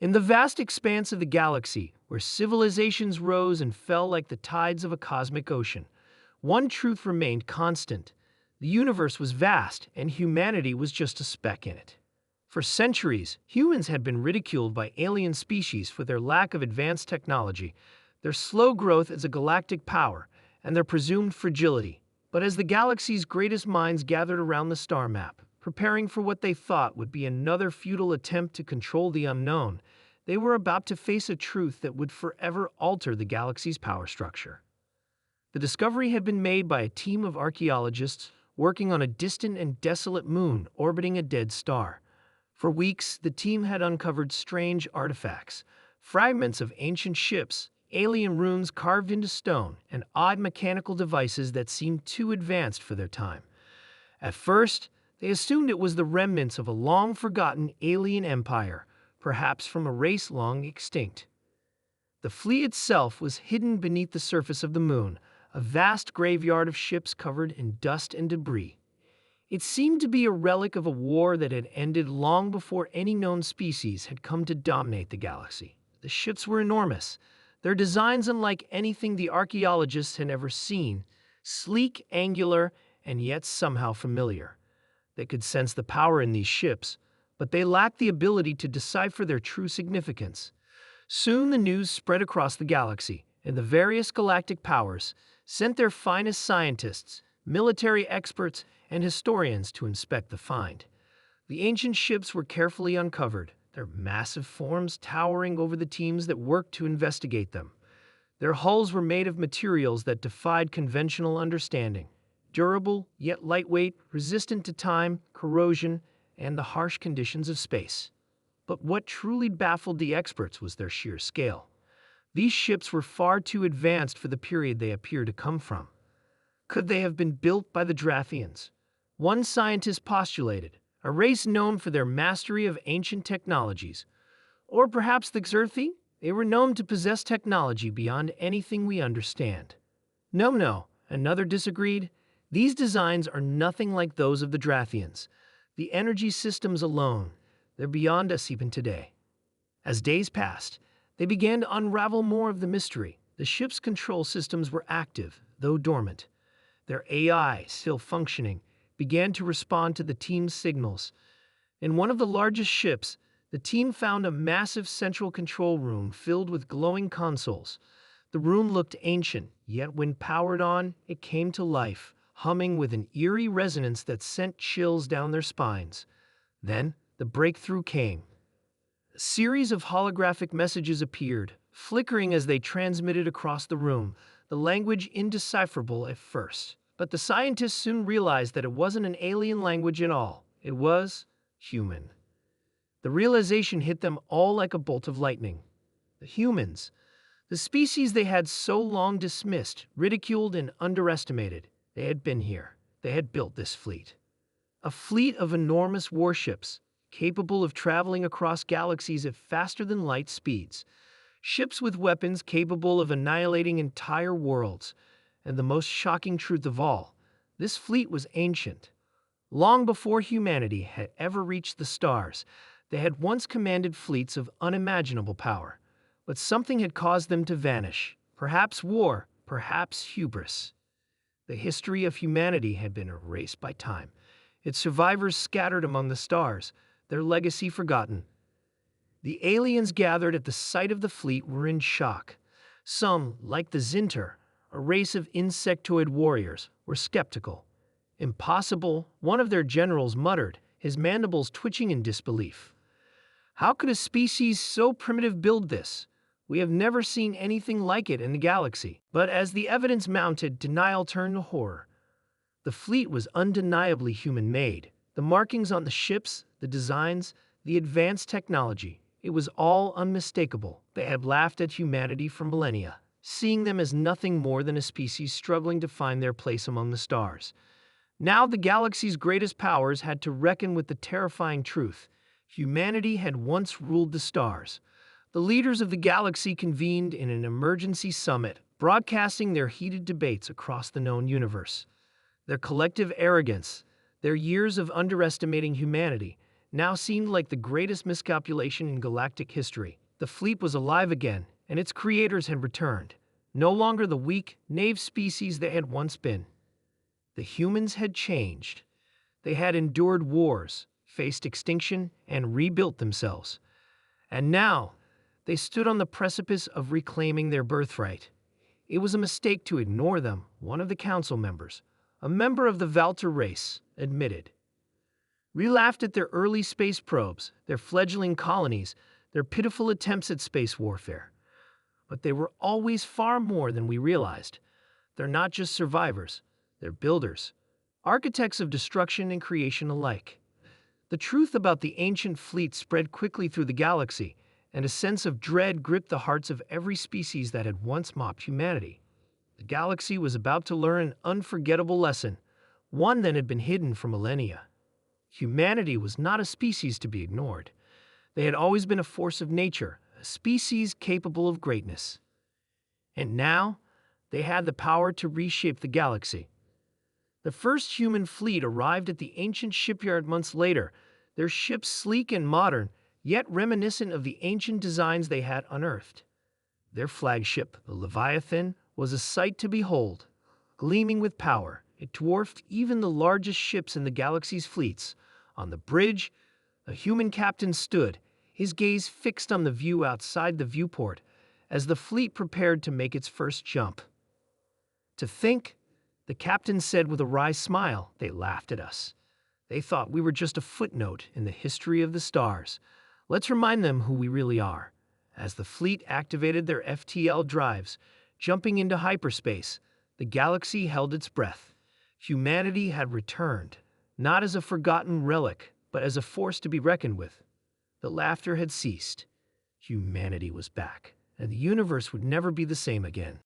In the vast expanse of the galaxy, where civilizations rose and fell like the tides of a cosmic ocean, one truth remained constant. The universe was vast, and humanity was just a speck in it. For centuries, humans had been ridiculed by alien species for their lack of advanced technology, their slow growth as a galactic power, and their presumed fragility. But as the galaxy's greatest minds gathered around the star map, preparing for what they thought would be another futile attempt to control the unknown, they were about to face a truth that would forever alter the galaxy's power structure. The discovery had been made by a team of archaeologists working on a distant and desolate moon orbiting a dead star. For weeks, the team had uncovered strange artifacts, fragments of ancient ships, alien runes carved into stone, and odd mechanical devices that seemed too advanced for their time. At first, they assumed it was the remnants of a long-forgotten alien empire, perhaps from a race long extinct. The fleet itself was hidden beneath the surface of the moon, a vast graveyard of ships covered in dust and debris. It seemed to be a relic of a war that had ended long before any known species had come to dominate the galaxy. The ships were enormous, their designs unlike anything the archaeologists had ever seen, sleek, angular, and yet somehow familiar. They could sense the power in these ships, but they lacked the ability to decipher their true significance. Soon the news spread across the galaxy, and the various galactic powers sent their finest scientists, military experts, and historians to inspect the find. The ancient ships were carefully uncovered, their massive forms towering over the teams that worked to investigate them. Their hulls were made of materials that defied conventional understanding, durable yet lightweight, resistant to time, corrosion, and the harsh conditions of space. But what truly baffled the experts was their sheer scale. These ships were far too advanced for the period they appear to come from. Could they have been built by the Drathians? One scientist postulated, a race known for their mastery of ancient technologies. Or perhaps the Xerthi? They were known to possess technology beyond anything we understand. No, another disagreed. These designs are nothing like those of the Drathians. The energy systems alone, they're beyond us even today. As days passed, they began to unravel more of the mystery. The ship's control systems were active, though dormant. Their AI, still functioning, began to respond to the team's signals. In one of the largest ships, the team found a massive central control room filled with glowing consoles. The room looked ancient, yet when powered on, it came to life, humming with an eerie resonance that sent chills down their spines. Then, the breakthrough came. A series of holographic messages appeared, flickering as they transmitted across the room, the language indecipherable at first. But the scientists soon realized that it wasn't an alien language at all. It was human. The realization hit them all like a bolt of lightning. The humans, the species they had so long dismissed, ridiculed, and underestimated, they had been here. They had built this fleet. A fleet of enormous warships, capable of traveling across galaxies at faster-than-light speeds. Ships with weapons capable of annihilating entire worlds. And the most shocking truth of all, this fleet was ancient. Long before humanity had ever reached the stars, they had once commanded fleets of unimaginable power. But something had caused them to vanish. Perhaps war, perhaps hubris. The history of humanity had been erased by time, its survivors scattered among the stars, their legacy forgotten. The aliens gathered at the sight of the fleet were in shock. Some, like the Zinter, a race of insectoid warriors, were skeptical. Impossible, one of their generals muttered, his mandibles twitching in disbelief. How could a species so primitive build this? We have never seen anything like it in the galaxy. But as the evidence mounted, denial turned to horror. The fleet was undeniably human-made. The markings on the ships, the designs, the advanced technology, it was all unmistakable. They had laughed at humanity for millennia, seeing them as nothing more than a species struggling to find their place among the stars. Now the galaxy's greatest powers had to reckon with the terrifying truth. Humanity had once ruled the stars. The leaders of the galaxy convened in an emergency summit, broadcasting their heated debates across the known universe. Their collective arrogance, their years of underestimating humanity, now seemed like the greatest miscalculation in galactic history. The fleet was alive again, and its creators had returned. No longer the weak, naive species they had once been. The humans had changed. They had endured wars, faced extinction, and rebuilt themselves. And now, they stood on the precipice of reclaiming their birthright. It was a mistake to ignore them, one of the council members, a member of the Valter race, admitted. We laughed at their early space probes, their fledgling colonies, their pitiful attempts at space warfare. But they were always far more than we realized. They're not just survivors, they're builders, architects of destruction and creation alike. The truth about the ancient fleet spread quickly through the galaxy, and a sense of dread gripped the hearts of every species that had once mocked humanity. The galaxy was about to learn an unforgettable lesson, one that had been hidden for millennia. Humanity was not a species to be ignored. They had always been a force of nature, a species capable of greatness. And now, they had the power to reshape the galaxy. The first human fleet arrived at the ancient shipyard months later, their ships sleek and modern, yet reminiscent of the ancient designs they had unearthed. Their flagship, the Leviathan, was a sight to behold. Gleaming with power, it dwarfed even the largest ships in the galaxy's fleets. On the bridge, a human captain stood, his gaze fixed on the view outside the viewport, as the fleet prepared to make its first jump. "To think," the captain said with a wry smile, "they laughed at us. They thought we were just a footnote in the history of the stars. Let's remind them who we really are." As the fleet activated their FTL drives, jumping into hyperspace, the galaxy held its breath. Humanity had returned, not as a forgotten relic, but as a force to be reckoned with. The laughter had ceased. Humanity was back, and the universe would never be the same again.